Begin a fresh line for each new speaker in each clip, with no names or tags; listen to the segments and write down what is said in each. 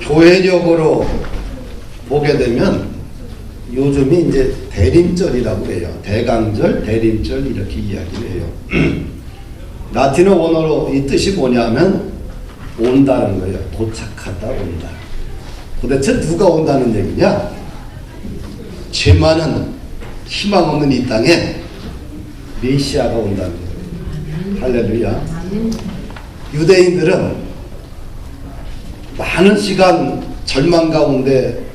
교회력으로 보게 되면 요즘이 이제 대림절이라고 해요. 대강절, 대림절 이렇게 이야기를 해요. 라틴어 원어로 이 뜻이 뭐냐면 온다는 거예요. 도착하다, 온다. 도대체 누가 온다는 얘기냐? 죄 많은 희망 없는 이 땅에 메시아가 온다는 거예요. 할렐루야. 유대인들은 많은 시간 절망 가운데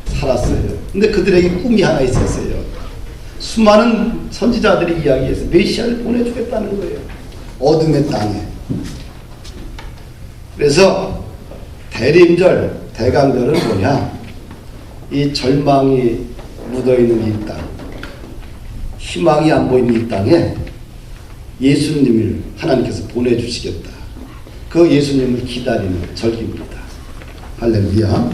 살았어요. 근데 그들에게 꿈이 하나 있었어요. 수많은 선지자들이 이야기해서 메시아를 보내주겠다는 거예요. 어둠의 땅에. 그래서 대림절, 대강절은 뭐냐? 이 절망이 묻어있는 이 땅, 희망이 안 보이는 이 땅에 예수님을 하나님께서 보내주시겠다. 그 예수님을 기다리는 절기입니다. 할렐루야.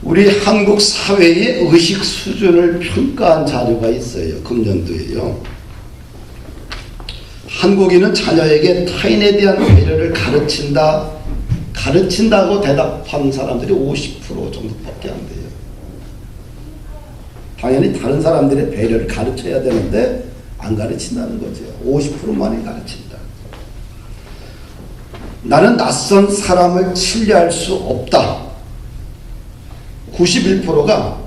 우리 한국 사회의 의식 수준을 평가한 자료가 있어요. 금년도에요. 한국인은 자녀에게 타인에 대한 배려를 가르친다고 대답한 사람들이 50% 정도밖에 안 돼요. 당연히 다른 사람들의 배려를 가르쳐야 되는데 안 가르친다는 거죠. 50%만이 가르친다. 나는 낯선 사람을 신뢰할 수 없다. 91%가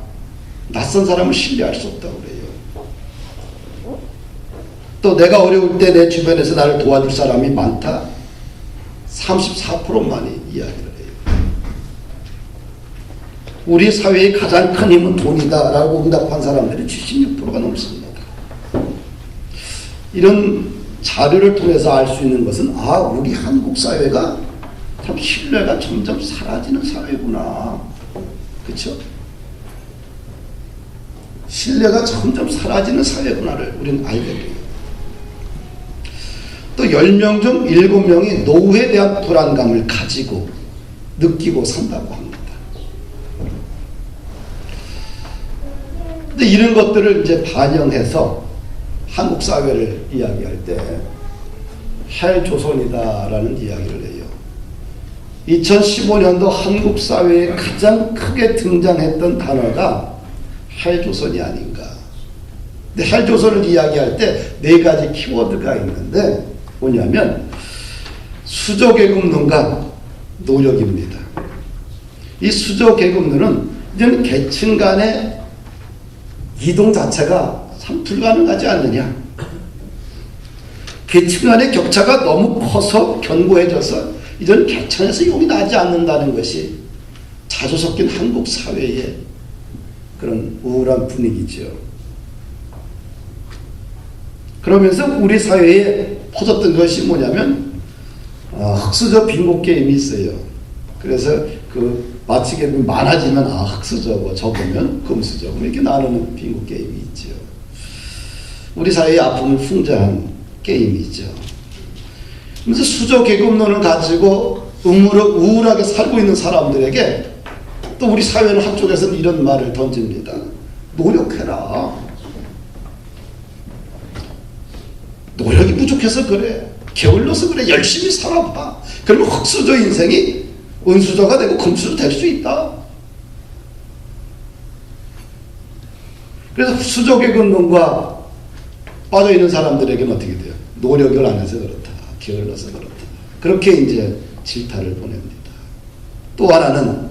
낯선 사람을 신뢰할 수 없다고 그래요. 또 내가 어려울 때 내 주변에서 나를 도와줄 사람이 많다. 34%만이 이야기를 해요. 우리 사회의 가장 큰 힘은 돈이다 라고 응답한 사람들이 76%가 넘습니다. 이런 자료를 통해서 알 수 있는 것은 우리 한국 사회가 참 신뢰가 점점 사라지는 사회구나. 그렇죠? 신뢰가 점점 사라지는 사회구나를 우리는 알게 돼요. 또 10명 중 7명이 노후에 대한 불안감을 가지고 느끼고 산다고 합니다. 근데 이런 것들을 이제 반영해서 한국 사회를 이야기할 때 헬조선이다라는 이야기를 해요. 2015년도 한국 사회에 가장 크게 등장했던 단어가 헬조선이 아닌가. 근데 헬조선을 이야기할 때 4가지 키워드가 있는데 뭐냐면 수저계급론과 노력입니다. 이 수저계급론은 이제는 계층 간의 이동 자체가 참 불가능하지 않느냐. 계층 간의 격차가 너무 커서 견고해져서 이제는 계층에서 용이 나지 않는다는 것이 자주 섞인 한국 사회의 그런 우울한 분위기죠. 그러면서 우리 사회에 퍼졌던 것이 뭐냐면 흑수저 빙고 게임이 있어요. 그래서 마치게 많아지면 흑수저고 적으면 금수저 이렇게 나누는 빙고 게임이 있죠. 우리 사회의 아픔을 풍자한 게임이죠. 그래서 수저 계급론을 가지고 우울하게 살고 있는 사람들에게 또 우리 사회는 한쪽에서는 이런 말을 던집니다. 노력해라. 노력이 부족해서 그래. 게을러서 그래. 열심히 살아봐. 그러면 흑수저 인생이 은수저가 되고 금수저 될 수 있다. 그래서 수저계급론과 빠져있는 사람들에게는 어떻게 돼요? 노력을 안 해서 그렇다. 게을러서 그렇다. 그렇게 이제 질타를 보냅니다. 또 하나는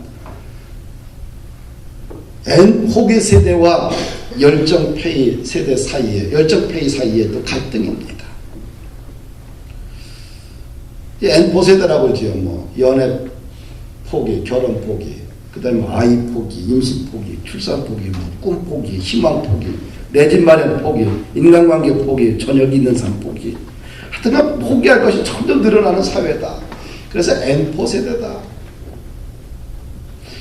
N포기 세대와 열정페이 세대 사이에, 열정페이 사이에 또 갈등입니다. N포 세대라고 하죠. 연애 포기, 결혼 포기, 그 다음에 아이 포기, 임신 포기, 출산 포기, 꿈 포기, 희망 포기, 내 집 마련 포기, 인간관계 포기, 저녁 있는 삶 포기. 하여튼 포기할 것이 점점 늘어나는 사회다. 그래서 N포 세대다.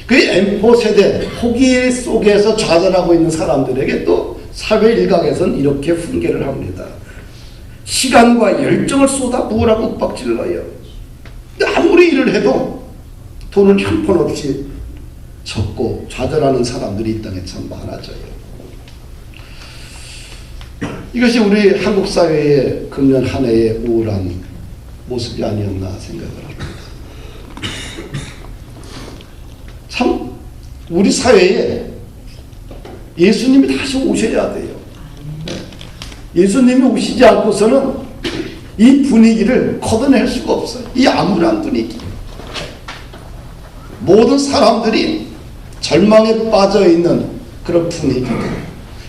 그 N포 세대, 포기 속에서 좌절하고 있는 사람들에게 또 사회 일각에서는 이렇게 훈계를 합니다. 시간과 열정을 쏟아부으라고 윽박질러요. 근데 아무리 일을 해도 돈은 형편없이 적고 좌절하는 사람들이 이 땅에 참 많아져요. 이것이 우리 한국 사회의 금년 한 해의 우울한 모습이 아니었나 생각을 합니다. 참 우리 사회에 예수님이 다시 오셔야 돼요. 예수님이 오시지 않고서는 이 분위기를 걷어낼 수가 없어요. 이 암울한 분위기. 모든 사람들이 절망에 빠져있는 그런 분위기.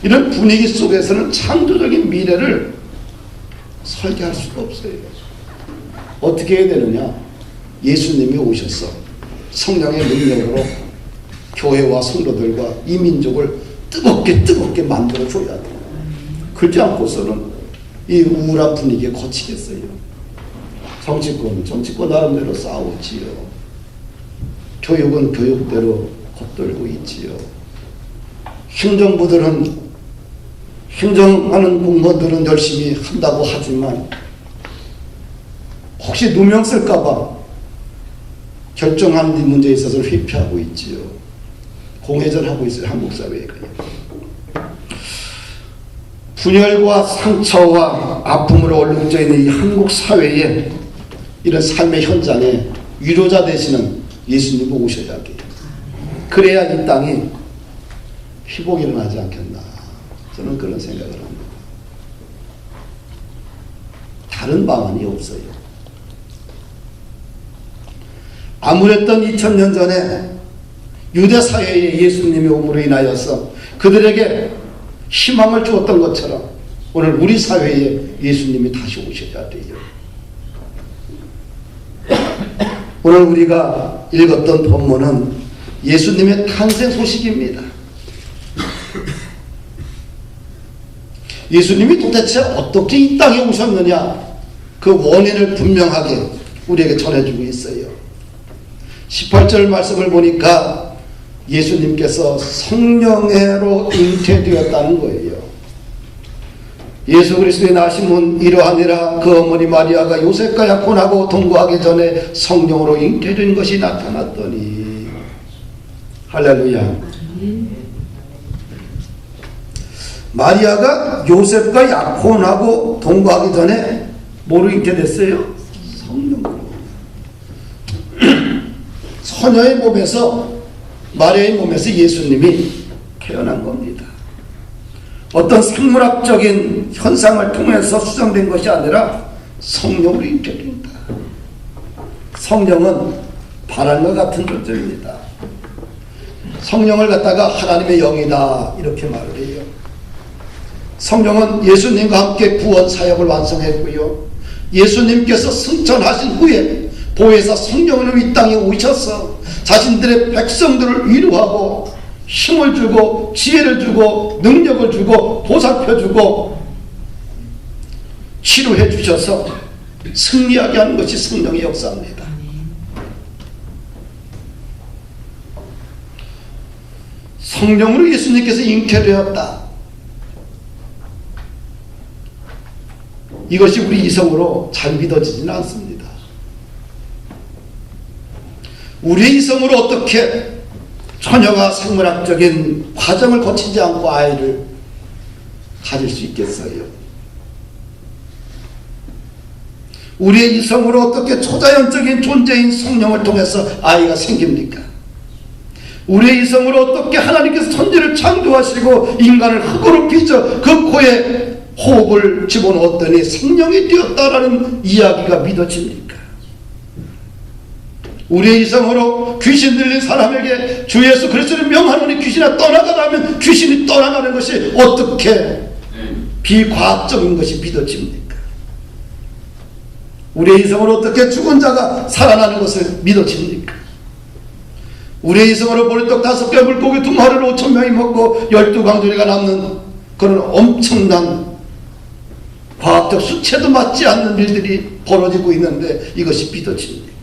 이런 분위기 속에서는 창조적인 미래를 설계할 수가 없어요. 어떻게 해야 되느냐? 예수님이 오셔서 성령의 능력으로 교회와 성도들과 이 민족을 뜨겁게 만들어줘야 돼요. 그렇지 않고서는 이 우울한 분위기에 거치겠어요. 정치권 나름대로 싸우지요. 교육은 교육대로 겉돌고 있지요. 행정하는 공무원들은 열심히 한다고 하지만 혹시 누명 쓸까봐 결정하는 문제에 있어서 회피하고 있지요. 공회전하고 있어요. 한국 사회에. 분열과 상처와 아픔으로 얼룩져 있는 이 한국 사회에 이런 삶의 현장에 위로자 되시는 예수님이 오셔야 돼요. 그래야 이 땅이 회복이 일어나지 않겠나. 저는 그런 생각을 합니다. 다른 방안이 없어요. 암울했던 2000년 전에 유대 사회에 예수님이 오므로 인하여서 그들에게 희망을 주었던 것처럼 오늘 우리 사회에 예수님이 다시 오셔야 돼요. 오늘 우리가 읽었던 본문은 예수님의 탄생 소식입니다. 예수님이 도대체 어떻게 이 땅에 오셨느냐, 그 원인을 분명하게 우리에게 전해주고 있어요. 18절 말씀을 보니까 예수님께서 성령으로 잉태되었다는 거예요. 예수 그리스도의 나심은 이러하니라. 그 어머니 마리아가 요셉과 약혼하고 동거하기 전에 성령으로 잉태된 것이 나타났더니. 할렐루야. 마리아가 요셉과 약혼하고 동거하기 전에 뭐로 잉태됐어요? 성령으로. 처녀의 몸에서, 마리아의 몸에서 예수님이 태어난 겁니다. 어떤 생물학적인 현상을 통해서 수정된 것이 아니라 성령으로 잉태된다. 성령은 바람과 같은 존재입니다. 성령을 갖다가 하나님의 영이다 이렇게 말을 해요. 성령은 예수님과 함께 구원 사역을 완성했고요. 예수님께서 승천하신 후에 보혜사 성령으로 이 땅에 오셔서 자신들의 백성들을 위로하고 힘을 주고 지혜를 주고 능력을 주고 보살펴 주고 치료해 주셔서 승리하게 하는 것이 성령의 역사입니다. 성령으로 예수님께서 잉태되었다. 이것이 우리 이성으로 잘 믿어지지는 않습니다. 우리의 이성으로 어떻게 처녀가 생물학적인 과정을 거치지 않고 아이를 가질 수 있겠어요? 우리의 이성으로 어떻게 초자연적인 존재인 성령을 통해서 아이가 생깁니까? 우리의 이성으로 어떻게 하나님께서 천지를 창조하시고 인간을 흙으로 빚어 그 코에 호흡을 집어넣었더니 생명이 되었다라는 이야기가 믿어집니까? 우리의 이성으로 귀신 들린 사람에게 주 예수 그리스도를 명하노니 귀신아 떠나가라면 귀신이 떠나가는 것이 어떻게 비과학적인 것이 믿어집니까? 우리의 이성으로 어떻게 죽은 자가 살아나는 것을 믿어집니까? 우리의 이성으로 보리떡 5개 물고기 2마리를 5,000명이 먹고 12광주리가 남는 그런 엄청난 과학적 수치에도 맞지 않는 일들이 벌어지고 있는데 이것이 믿어집니까?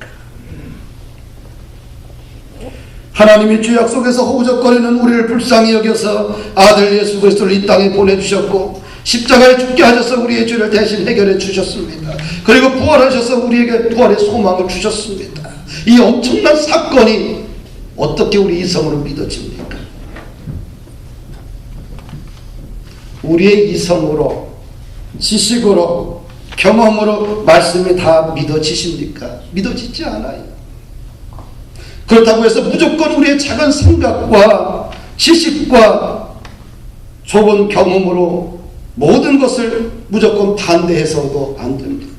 하나님이 주 약속에서 허우적거리는 우리를 불쌍히 여겨서 아들 예수 그리스도를 이 땅에 보내주셨고 십자가에 죽게 하셔서 우리의 죄를 대신 해결해 주셨습니다. 그리고 부활하셔서 우리에게 부활의 소망을 주셨습니다. 이 엄청난 사건이 어떻게 우리 이성으로 믿어집니까? 우리의 이성으로, 지식으로, 경험으로 말씀이 다 믿어지십니까? 믿어지지 않아요. 그렇다고 해서 무조건 우리의 작은 생각과 지식과 좁은 경험으로 모든 것을 무조건 반대해서도 안 됩니다.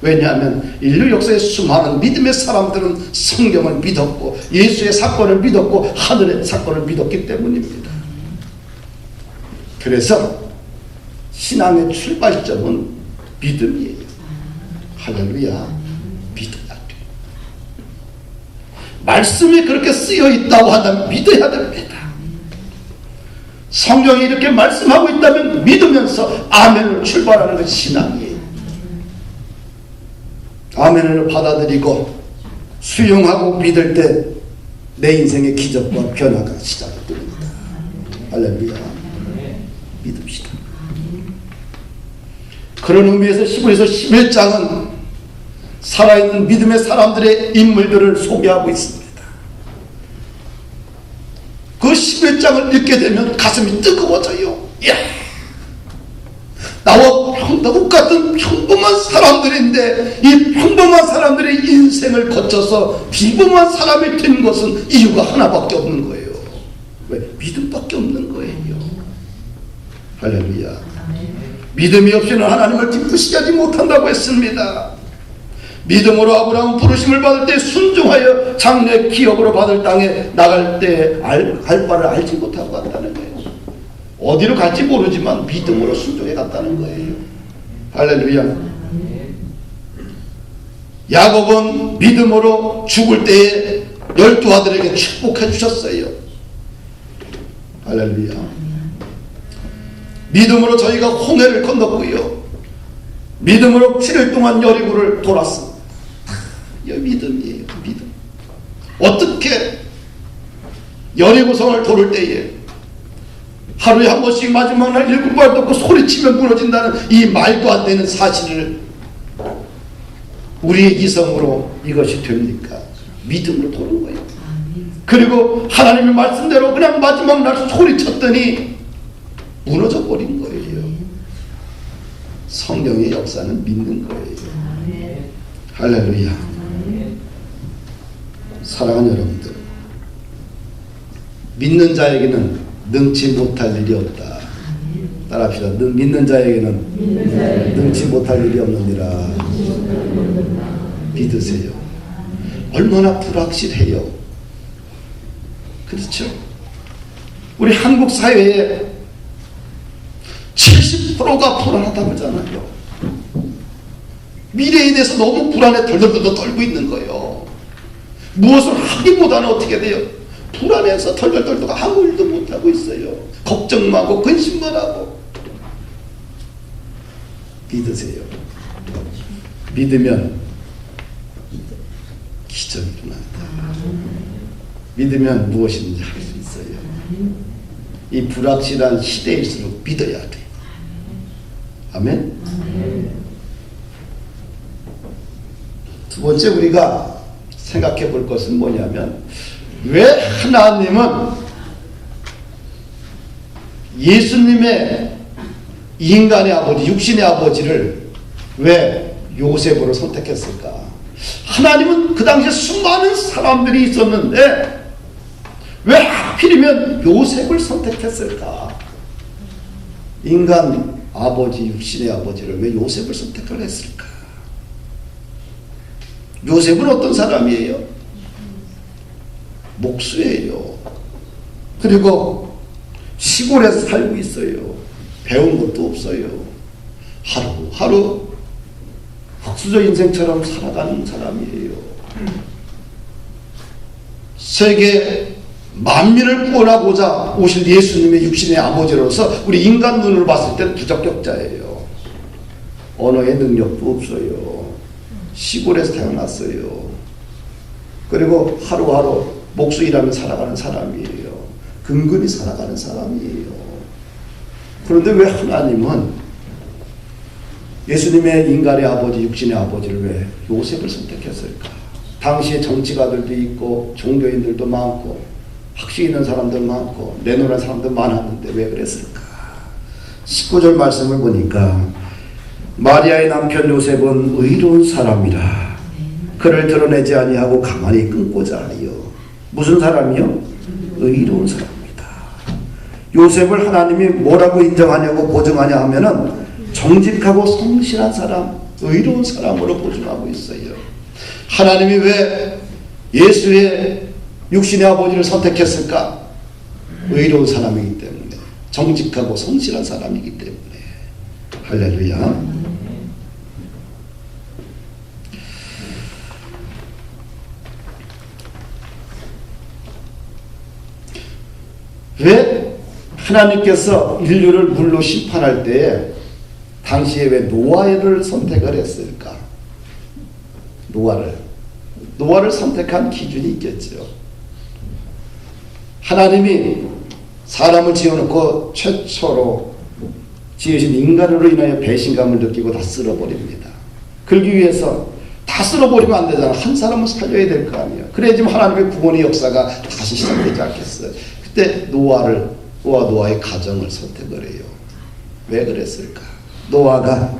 왜냐하면 인류 역사의 수많은 믿음의 사람들은 성경을 믿었고 예수의 사건을 믿었고 하늘의 사건을 믿었기 때문입니다. 그래서 신앙의 출발점은 믿음이에요. 할렐루야. 믿어야 돼. 말씀이 그렇게 쓰여 있다고 한다면 믿어야 됩니다. 성경이 이렇게 말씀하고 있다면 믿으면서 아멘을 출발하는 것이 신앙이에요. 아멘을 받아들이고 수용하고 믿을 때 내 인생의 기적과 변화가 시작이 됩니다. 할렐루야. 믿읍시다. 그런 의미에서 히브리서 11장은 살아있는 믿음의 사람들의 인물들을 소개하고 있습니다. 그 11장을 읽게 되면 가슴이 뜨거워져요. 이야, 나와 똑같은 평범한 사람들인데 이 평범한 사람들의 인생을 거쳐서 비범한 사람이 된 것은 이유가 하나밖에 없는 거예요. 왜? 믿음밖에 없는 거예요. 할렐루야. 믿음이 없이는 하나님을 기쁘시게 하지 못한다고 했습니다. 믿음으로 아브라함은 부르심을 받을 때 순종하여 장래 기업으로 받을 땅에 나갈 때 갈 바를 알지 못하고 갔다는 거예요. 어디로 갈지 모르지만 믿음으로 순종해 갔다는 거예요. 할렐루야. 야곱은 믿음으로 죽을 때에 12 아들에게 축복해 주셨어요. 할렐루야. 믿음으로 저희가 홍해를 건넜고요. 믿음으로 7일 동안 여리고를 돌았습니다. 이 믿음이에요. 믿음. 어떻게 여리고성을 돌을 때에 하루에 한 번씩 마지막 날 7발 덮고 소리치면 무너진다는 이 말도 안 되는 사실을 우리의 이성으로 이것이 됩니까? 믿음으로 도는 거예요. 그리고 하나님의 말씀대로 그냥 마지막 날 소리쳤더니 무너져 버린 거예요. 성경의 역사는 믿는 거예요. 할렐루야. 사랑하는 여러분들, 믿는 자에게는 능치 못할 일이 없다. 따라합시다. 믿는 자에게는 능치 못할 일이 없느니라. 믿으세요. 얼마나 불확실해요. 그렇죠? 우리 한국 사회에 70%가 불안하다고 하잖아요. 미래에 대해서 너무 불안에 덜덜덜 떨고 있는 거예요. 무엇을 하기보다는 어떻게 돼요? 불안해서 덜덜덜 아무 일도 못하고 있어요. 걱정만 하고 근심만 하고. 믿으세요. 믿으면 기적이 일어난다. 믿으면 무엇이든지 할 수 있어요. 이 불확실한 시대일수록 믿어야 돼. 아멘. 두 번째 우리가 생각해 볼 것은 뭐냐면, 왜 하나님은 예수님의 인간의 아버지, 육신의 아버지를 왜 요셉으로 선택했을까? 하나님은 그 당시에 수많은 사람들이 있었는데 왜 하필이면 요셉을 선택했을까? 인간 아버지, 육신의 아버지를 왜 요셉을 선택을 했을까? 요셉은 어떤 사람이에요? 목수예요. 그리고 시골에서 살고 있어요. 배운 것도 없어요. 하루하루 흑수저 인생처럼 살아가는 사람이에요. 세계 만민을 구원하고자 오실 예수님의 육신의 아버지로서 우리 인간 눈으로 봤을 땐 부적격자예요. 언어의 능력도 없어요. 시골에서 태어났어요. 그리고 하루하루 목수 일하며 살아가는 사람이에요. 근근히 살아가는 사람이에요. 그런데 왜 하나님은 예수님의 인간의 아버지, 육신의 아버지를 왜 요셉을 선택했을까? 당시에 정치가들도 있고 종교인들도 많고 학식 있는 사람들 많고 내놓은 사람들 많았는데 왜 그랬을까? 19절 말씀을 보니까 마리아의 남편 요셉은 의로운 사람이라 그를 드러내지 아니하고 가만히 끊고자 하여. 무슨 사람이요? 의로운 사람입니다. 요셉을 하나님이 뭐라고 인정하냐고 보증하냐 하면은 정직하고 성실한 사람, 의로운 사람으로 보증하고 있어요. 하나님이 왜 예수의 육신의 아버지를 선택했을까? 의로운 사람이기 때문에, 정직하고 성실한 사람이기 때문에. 할렐루야. 왜 하나님께서 인류를 물로 심판할 때에 당시에 왜 노아를 선택을 했을까? 노아를 선택한 기준이 있겠죠. 하나님이 사람을 지어놓고 최초로 지으신 인간으로 인하여 배신감을 느끼고 다 쓸어버립니다. 그러기 위해서 다 쓸어버리면 안 되잖아. 한 사람은 살려야 될 거 아니야. 그래야지 하나님의 구원의 역사가 다시 시작되지 않겠어요. 그때 노아의 가정을 선택을 해요. 왜 그랬을까? 노아가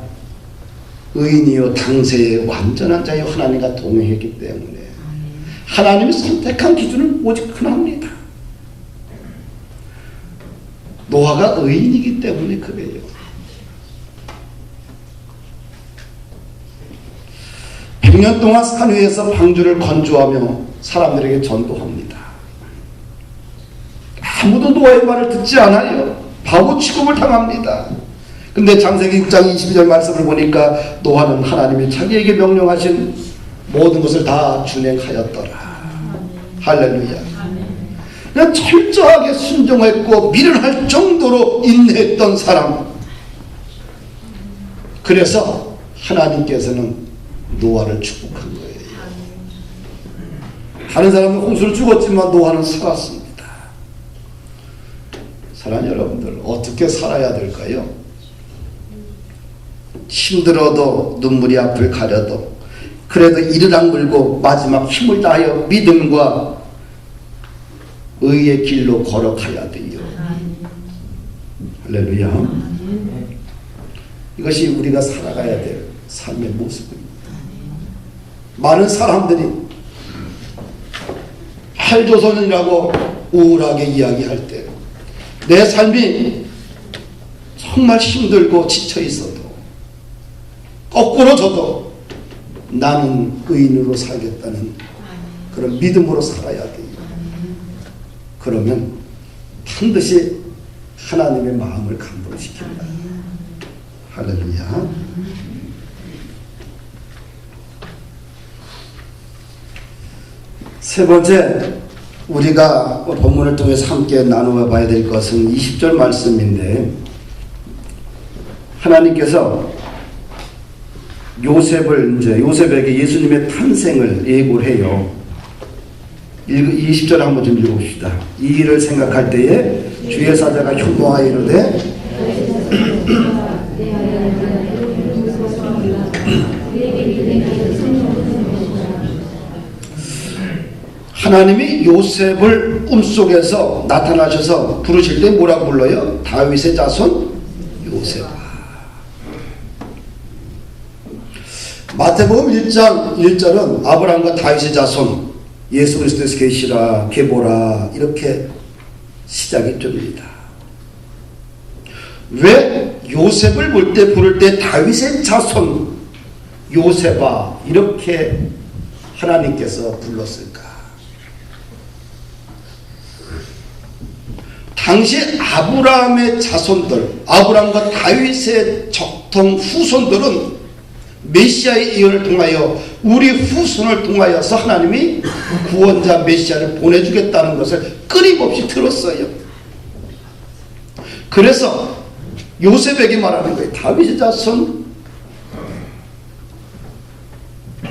의인이요 당세의 완전한 자여 하나님과 동행했기 때문에. 하나님이 선택한 기준은 오직 하나입니다. 노아가 의인이기 때문에 그래요. 100년 동안 산 위에서 방주를 건조하며 사람들에게 전도합니다. 아무도 노아의 말을 듣지 않아요. 바보 취급을 당합니다. 근데 창세기 6장 22절 말씀을 보니까 노아는 하나님이 자기에게 명령하신 모든 것을 다 준행하였더라. 할렐루야. 그냥 철저하게 순종했고 미련할 정도로 인내했던 사람. 그래서 하나님께서는 노아를 축복한 거예요. 다른 사람은 홍수를 죽었지만 노아는 살았습니다. 사랑하는 여러분들, 어떻게 살아야 될까요? 힘들어도 눈물이 앞을 가려도 그래도 이를 악물고 마지막 힘을 다하여 믿음과 의의 길로 걸어가야 돼요. 할렐루야. 이것이 우리가 살아가야 될 삶의 모습입니다. 많은 사람들이 헬조선이라고 우울하게 이야기할 때 내 삶이 정말 힘들고 지쳐 있어도 거꾸로 저도 나는 의인으로 살겠다는 그런 믿음으로 살아야 돼요. 그러면 반드시 하나님의 마음을 감동시킵니다. 할렐루야. 세 번째, 우리가 본문을 통해서 함께 나누어 봐야 될 것은 20절 말씀인데, 하나님께서 요셉에게 예수님의 탄생을 예고를 해요. 20절 한번 좀 읽어봅시다. 이 일을 생각할 때에 주의 사자가 흉모하여 이르되 하나님이 요셉을 꿈속에서 나타나셔서 부르실 때 뭐라고 불러요? 다윗의 자손 요셉. 마태복음 1장 1절은 아브라함과 다윗의 자손 예수 그리스도에서 계시라 계보라 이렇게 시작이 됩니다. 왜 요셉을 부를 때 다윗의 자손 요셉아 이렇게 하나님께서 불렀을까? 당시 아브라함의 자손들, 아브라함과 다윗의 적통 후손들은 메시아의 예언을 통하여 우리 후손을 통하여서 하나님이 구원자 메시아를 보내주겠다는 것을 끊임없이 들었어요. 그래서 요셉에게 말하는 거예요. 다윗의 자손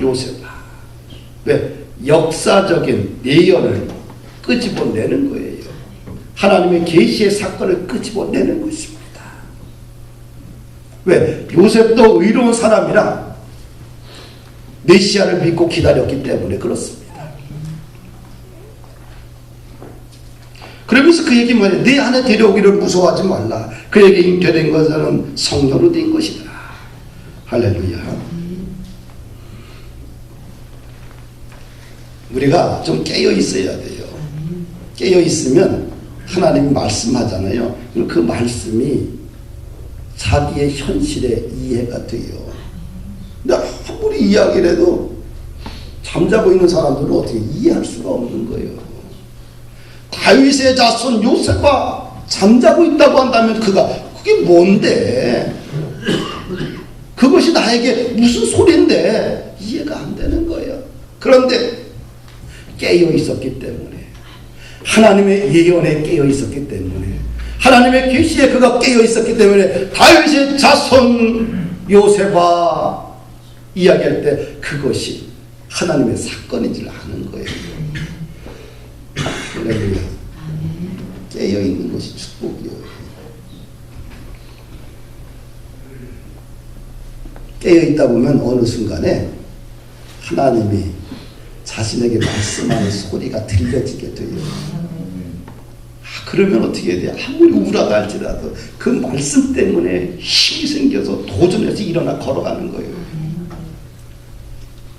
요셉아. 왜? 역사적인 예언을 끄집어내는 거예요. 하나님의 계시의 사건을 끄집어내는 것입니다. 왜? 요셉도 의로운 사람이라 메시아를 믿고 기다렸기 때문에 그렇습니다. 그러면서 그 얘기 뭐냐? 내 안에 데려오기를 무서워하지 말라. 그에게 잉태된 것은 성령으로 된 것이다. 할렐루야. 우리가 좀 깨어 있어야 돼요. 깨어 있으면 하나님이 말씀하잖아요. 그럼 그 말씀이 자기의 현실에 이해가 돼요. 근데 아무리 이야기를 해도 잠자고 있는 사람들은 어떻게 이해할 수가 없는 거예요. 다윗의 자손 요셉아 잠자고 있다고 한다면 그게 뭔데? 그것이 나에게 무슨 소리인데 이해가 안 되는 거예요. 그런데 깨어 있었기 때문에, 하나님의 예언에 깨어 있었기 때문에, 하나님의 계시에 그가 깨어 있었기 때문에 다윗의 자손 요셉아 이야기할 때 그것이 하나님의 사건인지를 아는 거예요. 할렐루야. 깨어 있는 것이 축복이에요. 깨어 있다 보면 어느 순간에 하나님이 자신에게 말씀하는 소리가 들려지게 돼요. 그러면 어떻게 해야 돼? 아무리 우울하다 할지라도 그 말씀 때문에 힘이 생겨서 도전해서 일어나 걸어가는 거예요.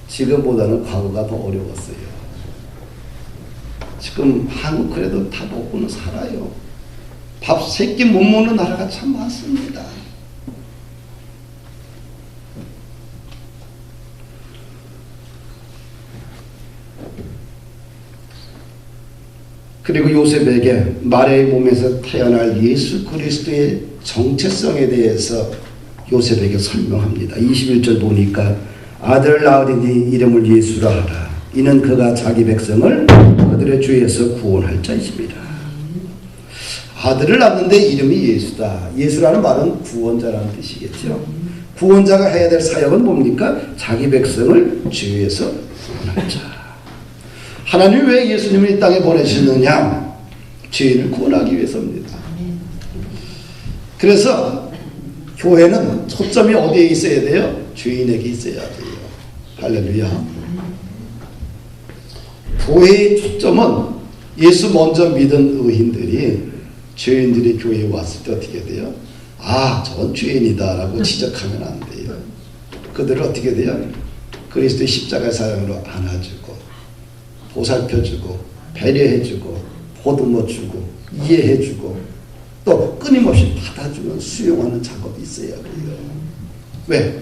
지금보다는 과거가 더 어려웠어요. 지금 한국 그래도 다 먹고는 살아요. 밥 3끼 못 먹는 나라가 참 많습니다. 그리고 요셉에게 마리아의 몸에서 태어날 예수 그리스도의 정체성에 대해서 요셉에게 설명합니다. 21절 보니까 아들을 낳으리니 이름을 예수라 하라. 이는 그가 자기 백성을 그들의 죄에서 구원할 자이십니다. 아들을 낳는데 이름이 예수다. 예수라는 말은 구원자라는 뜻이겠죠. 구원자가 해야 될 사역은 뭡니까? 자기 백성을 죄에서 구원할 자. 하나님이 왜 예수님을 이 땅에 보내시느냐? 죄인을 구원하기 위해서입니다. 그래서 교회는 초점이 어디에 있어야 돼요? 죄인에게 있어야 돼요. 할렐루야. 교회의 초점은 예수 먼저 믿은 의인들이 죄인들이 교회에 왔을 때 어떻게 돼요? 아, 저건 죄인이다 라고 지적하면 안 돼요. 그들을 어떻게 돼요? 그리스도의 십자가의 사랑으로 안아주고 보살펴주고 배려해주고 보듬어주고 이해해주고 또 끊임없이 받아주는 수용하는 작업이 있어야 돼요. 왜?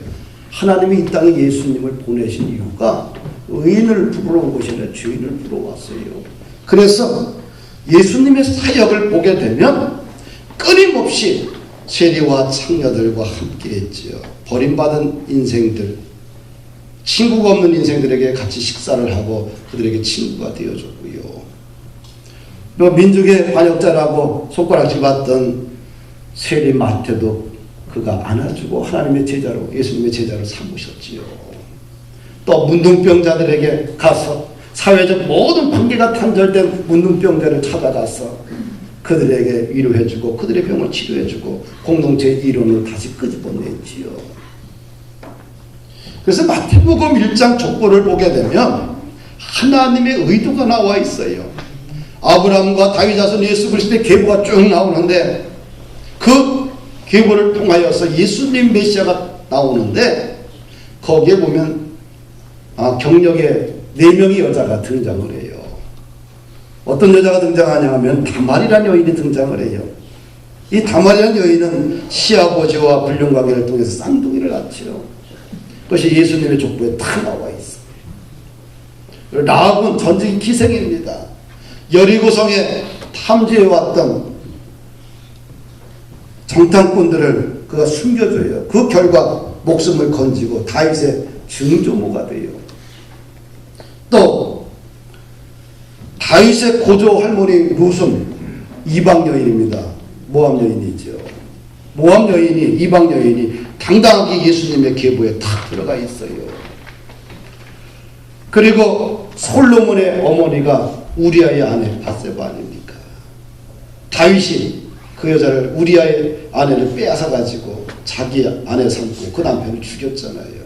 하나님이 이 땅에 예수님을 보내신 이유가 의인을 부르러 온 것이 아니라 죄인을 부르러 왔어요. 그래서 예수님의 사역을 보게 되면 끊임없이 세리와 창녀들과 함께 했지요. 버림받은 인생들, 친구가 없는 인생들에게 같이 식사를 하고 그들에게 친구가 되어줬고요. 또 민족의 반역자라고 손가락질 받던 세리 마태도 그가 안아주고 하나님의 제자로, 예수님의 제자로 삼으셨지요. 또 문둥병자들에게 가서 사회적 모든 관계가 단절된 문둥병자를 찾아가서 그들에게 위로해주고 그들의 병을 치료해주고 공동체의 이론을 다시 끄집어냈지요. 그래서 마태복음 1장 족보를 보게 되면 하나님의 의도가 나와 있어요. 아브라함과 다윗 자손 예수 그리스도의 계보가 쭉 나오는데 그 계보를 통하여서 예수님 메시아가 나오는데 거기에 보면 경력에 4명의 여자가 등장을 해요. 어떤 여자가 등장하냐 하면 다말이라는 여인이 등장을 해요. 이 다말이라는 여인은 시아버지와 불륜관계를 통해서 쌍둥이를 낳지요. 그것이 예수님의 족보에 다 나와 있어요. 라합은 전직 기생입니다. 여리고성에 탐지해왔던 정탐꾼들을 그가 숨겨줘요. 그 결과 목숨을 건지고 다윗의 증조모가 돼요. 또 다윗의 고조 할머니 룻은 이방 여인입니다. 모함 여인이죠. 모함 여인이, 이방 여인이 당당하게 예수님의 계보에 탁 들어가 있어요. 그리고 솔로몬의 어머니가 우리아의 아내 밧세바 아닙니까? 다윗이 그 여자를, 우리아의 아내를 빼앗아 가지고 자기 아내 삼고 그 남편을 죽였잖아요.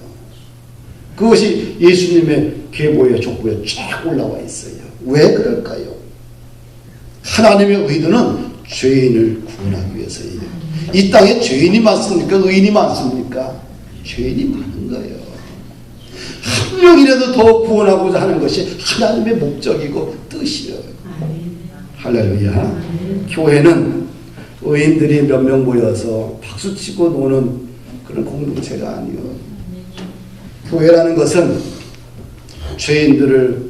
그것이 예수님의 계보의 족보에 쫙 올라와 있어요. 왜 그럴까요? 하나님의 의도는 죄인을 구원하기 위해서예요. 이 땅에 죄인이 많습니까? 의인이 많습니까? 죄인이 많은 거예요. 한 명이라도 더 구원하고자 하는 것이 하나님의 목적이고 뜻이에요. 할렐루야. 교회는 의인들이 몇 명 모여서 박수치고 노는 그런 공동체가 아니요. 교회라는 것은 죄인들을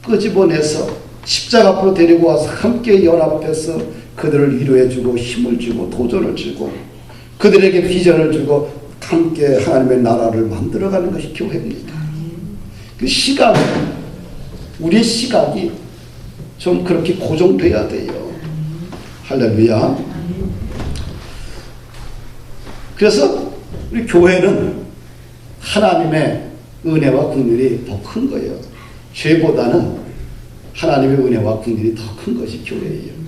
끄집어내서 십자가 앞으로 데리고 와서 함께 연합해서 그들을 위로해주고 힘을 주고 도전을 주고 그들에게 비전을 주고 함께 하나님의 나라를 만들어가는 것이 교회입니다. 그 시각, 우리의 시각이 좀 그렇게 고정돼야 돼요. 할렐루야. 그래서 우리 교회는 하나님의 은혜와 긍휼이 더 큰 거예요. 죄보다는 하나님의 은혜와 긍휼이 더 큰 것이 교회예요.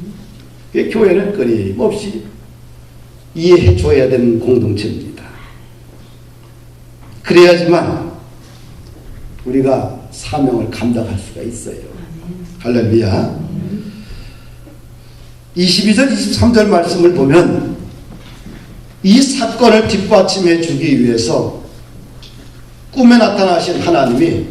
교회는 끊임없이 이해해 줘야 되는 공동체입니다. 그래야지만 우리가 사명을 감당할 수가 있어요. 할렐루야. 22절 23절 말씀을 보면 이 사건을 뒷받침해 주기 위해서 꿈에 나타나신 하나님이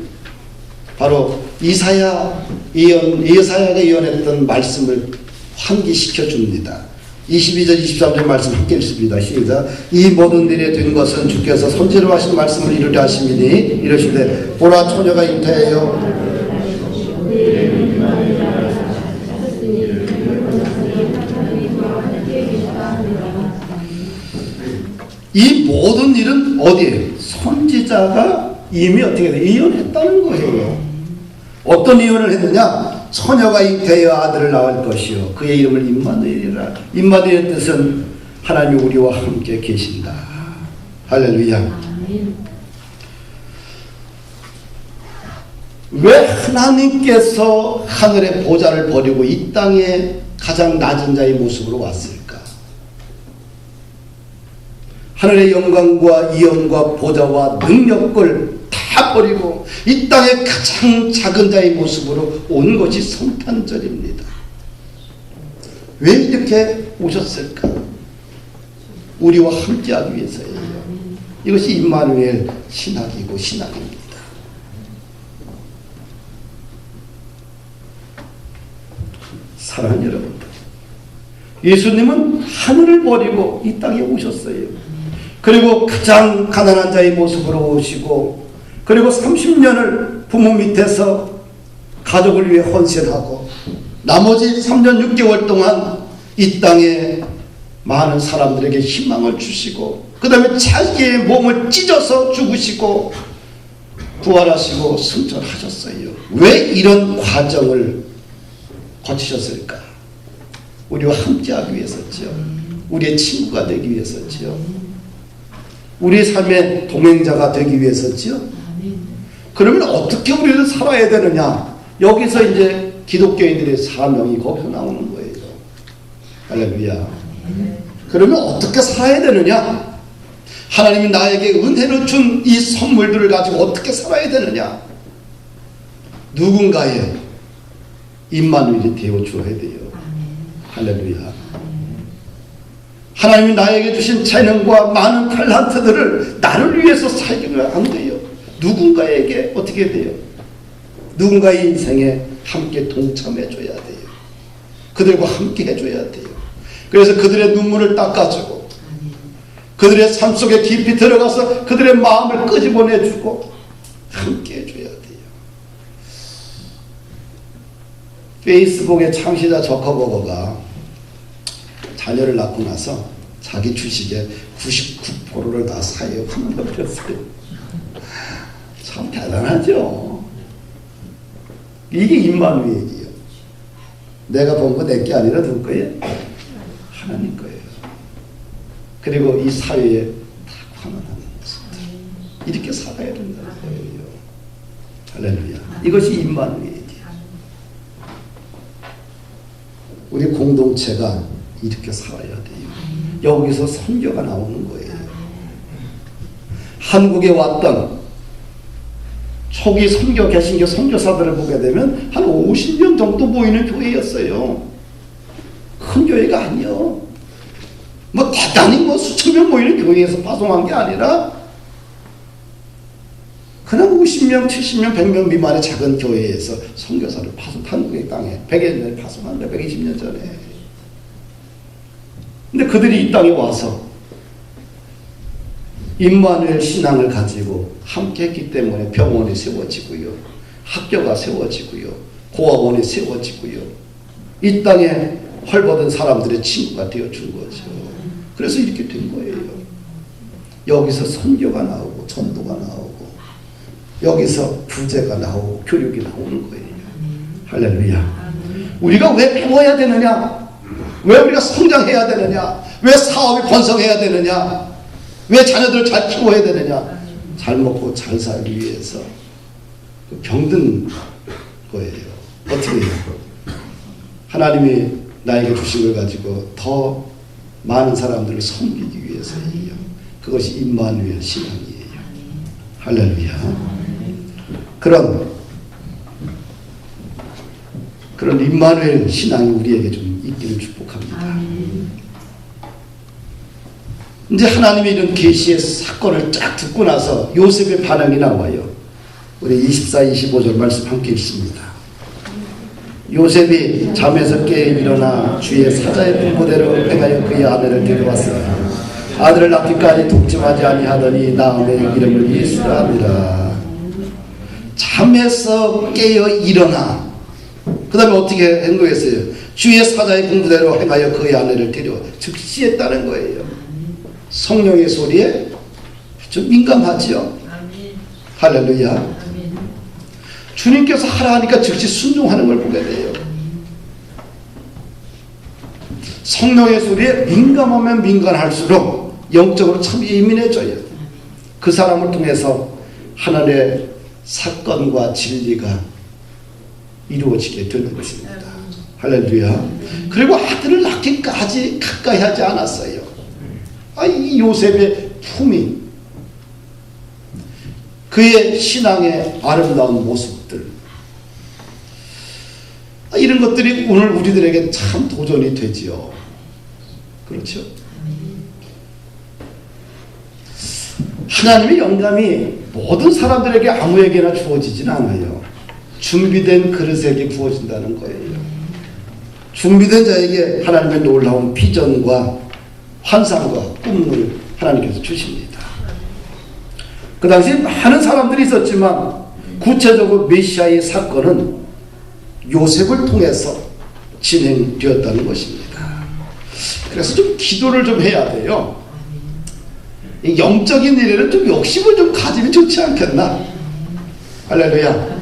바로 이사야가 예언했던 말씀을 환기시켜 줍니다. 22절 23절 말씀 함께 읽습니다. 시작. 이 모든 일이 된 것은 주께서 선지로 하신 말씀을 이루려 하심이니 이르시되 보라 처녀가 잉태하여 이 모든 일은 어디에요? 선지자가 이미 어떻게 돼요? 예언했다는 거예요. 어떤 예언을 했느냐? 처녀가 잉태하여 아들을 낳을 것이요 그의 이름을 임마누엘이라. 임마누엘의 뜻은 하나님이 우리와 함께 계신다. 할렐루야. 왜 하나님께서 하늘의 보좌를 버리고 이 땅에 가장 낮은 자의 모습으로 왔을까? 하늘의 영광과 위엄과 보좌와 능력을 다 버리고 이 땅의 가장 작은 자의 모습으로 온 것이 성탄절입니다. 왜 이렇게 오셨을까? 우리와 함께하기 위해서예요. 이것이 임마누엘 신학이고 신학입니다. 사랑하는 여러분들, 예수님은 하늘을 버리고 이 땅에 오셨어요. 그리고 가장 가난한 자의 모습으로 오시고 그리고 30년을 부모 밑에서 가족을 위해 헌신하고 나머지 3년 6개월 동안 이 땅에 많은 사람들에게 희망을 주시고 그 다음에 자기의 몸을 찢어서 죽으시고 부활하시고 승천하셨어요. 왜 이런 과정을 거치셨을까? 우리와 함께하기 위해서지요. 우리의 친구가 되기 위해서지요. 우리의 삶의 동행자가 되기 위해서지요. 그러면 어떻게 우리는 살아야 되느냐? 여기서 이제 기독교인들의 사명이 거기서 나오는 거예요. 할렐루야. 그러면 어떻게 살아야 되느냐? 하나님이 나에게 은혜를 준 이 선물들을 가지고 어떻게 살아야 되느냐? 누군가의 임마누엘이 되어 주어야 돼요. 할렐루야. 하나님이 나에게 주신 재능과 많은 탤런트들을 나를 위해서 살기는 안 돼요. 누군가에게 어떻게 돼요? 누군가의 인생에 함께 동참해 줘야 돼요. 그들과 함께 해줘야 돼요. 그래서 그들의 눈물을 닦아주고 그들의 삶 속에 깊이 들어가서 그들의 마음을 끄집어내주고 함께 해줘야 돼요. 페이스북의 창시자 저커버거가 자녀를 낳고 나서 자기 주식의 99%를 다 사회에 환원해버렸어요. 참 대단하죠. 이게 임마누엘이에요. 내가 본 거 내 게 아니라 누구 거예요? 하나님 거예요. 그리고 이 사회에 다 환원하는 것들. 이렇게 살아야 된다는 거예요. 할렐루야. 이것이 임마누엘이에요. 우리 공동체가 이렇게 살아야 돼요. 여기서 선교가 나오는 거예요. 한국에 왔던 초기 선교 개신교 선교사들을 보게 되면 한 50명 정도 모이는 교회였어요. 큰 교회가 아니요. 뭐 대단히 뭐 수천 명 모이는 교회에서 파송한 게 아니라 그냥 50명, 70명, 100명 미만의 작은 교회에서 선교사를 한국의 땅에 100여 년에 파송한다. 120년 전에. 근데 그들이 이 땅에 와서 임마누엘 신앙을 가지고 함께 했기 때문에 병원이 세워지고요. 학교가 세워지고요. 고아원이 세워지고요. 이 땅에 헐벗은 사람들의 친구가 되어준 거죠. 그래서 이렇게 된 거예요. 여기서 선교가 나오고 전도가 나오고 여기서 부제가 나오고 교육이 나오는 거예요. 할렐루야. 우리가 왜 배워야 되느냐? 왜 우리가 성장해야 되느냐? 왜 사업이 번성해야 되느냐? 왜 자녀들을 잘 키워야 되느냐? 잘 먹고 잘 살기 위해서 병든 거예요. 어떻게 해요? 하나님이 나에게 주신 걸 가지고 더 많은 사람들을 섬기기 위해서예요. 그것이 임마누엘 신앙이에요. 할렐루야. 그런 임마누엘 신앙이 우리에게 좀 있기를 축복합니다. 이제 하나님의 이런 계시의 사건을 쫙 듣고 나서 요셉의 반응이 나와요. 우리 24, 25절 말씀 함께 읽습니다. 요셉이 잠에서 깨어 일어나 주의 사자의 분부대로 행하여 그의 아내를 데려왔으나 아들을 낳기까지 독점하지 아니하더니 나음의 이름을 예수라 하니라. 잠에서 깨어 일어나 그 다음에 어떻게 행동했어요? 주의 사자의 분부대로 행하여 그의 아내를 데려와 즉시 했다는 거예요. 성령의 소리에 좀 민감하죠. 할렐루야. 주님께서 하라 하니까 즉시 순종하는 걸 보게 돼요. 성령의 소리에 민감하면 민감할수록 영적으로 참 예민해져요. 그 사람을 통해서 하나님의 사건과 진리가 이루어지게 되는 것입니다. 할렐루야. 그리고 아들을 낳기까지 가까이 하지 않았어요. 이 요셉의 품이, 그의 신앙의 아름다운 모습들, 이런 것들이 오늘 우리들에게 참 도전이 되지요. 그렇죠? 하나님의 영감이 모든 사람들에게 아무에게나 주어지진 않아요. 준비된 그릇에게 부어진다는 거예요. 준비된 자에게 하나님의 놀라운 비전과 환상과 꿈을 하나님께서 주십니다. 그 당시에 많은 사람들이 있었지만 구체적으로 메시아의 사건은 요셉을 통해서 진행되었다는 것입니다. 그래서 좀 기도를 좀 해야 돼요. 이 영적인 일에는 좀 욕심을 좀 가지면 좋지 않겠나? 할렐루야.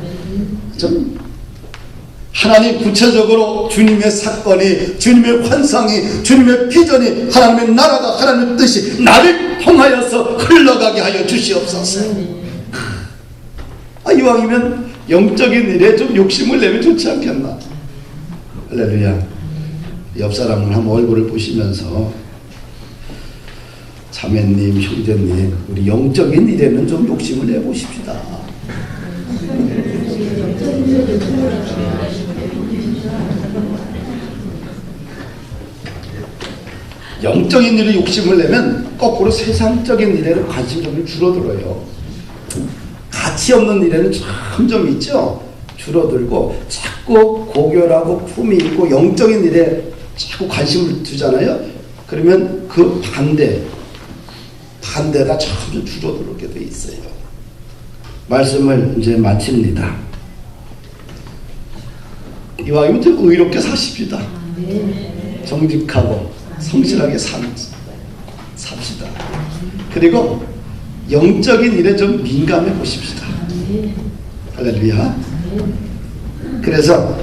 좀 하나님 구체적으로 주님의 사건이, 주님의 환상이, 주님의 비전이, 하나님의 나라가, 하나님의 뜻이 나를 통하여서 흘러가게 하여 주시옵소서. 이왕이면 영적인 일에 좀 욕심을 내면 좋지 않겠나? 할렐루야. 옆 사람을 한번 얼굴을 보시면서 자매님, 형제님, 우리 영적인 일에는 좀 욕심을 내보십시다. 영적인 일에 욕심을 내면 거꾸로 세상적인 일에는 관심이 좀 줄어들어요. 가치 없는 일에는 점점 있죠. 줄어들고 자꾸 고결하고 품이 있고 영적인 일에 자꾸 관심을 두잖아요. 그러면 그 반대가 점점 줄어들게 돼 있어요. 말씀을 이제 마칩니다. 이왕이면 좀 의롭게 사십시다. 정직하고 성실하게 삽시다. 그리고 영적인 일에 좀 민감해 보십시다. 할렐루야. 그래서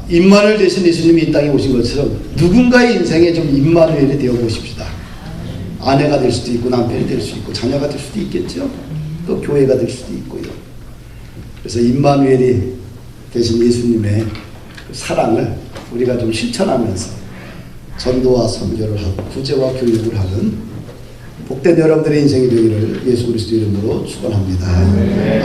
임마누엘 되신 예수님이 이 땅에 오신 것처럼 누군가의 인생에 좀 임마누엘이 되어 보십시다. 아내가 될 수도 있고 남편이 될 수 있고 자녀가 될 수도 있겠죠. 또 교회가 될 수도 있고요. 그래서 임마누엘이 되신 예수님의 그 사랑을 우리가 좀 실천하면서 전도와 선교를 하고 구제와 교육을 하는 복된 여러분들의 인생이 되기를 예수 그리스도 이름으로 축원합니다.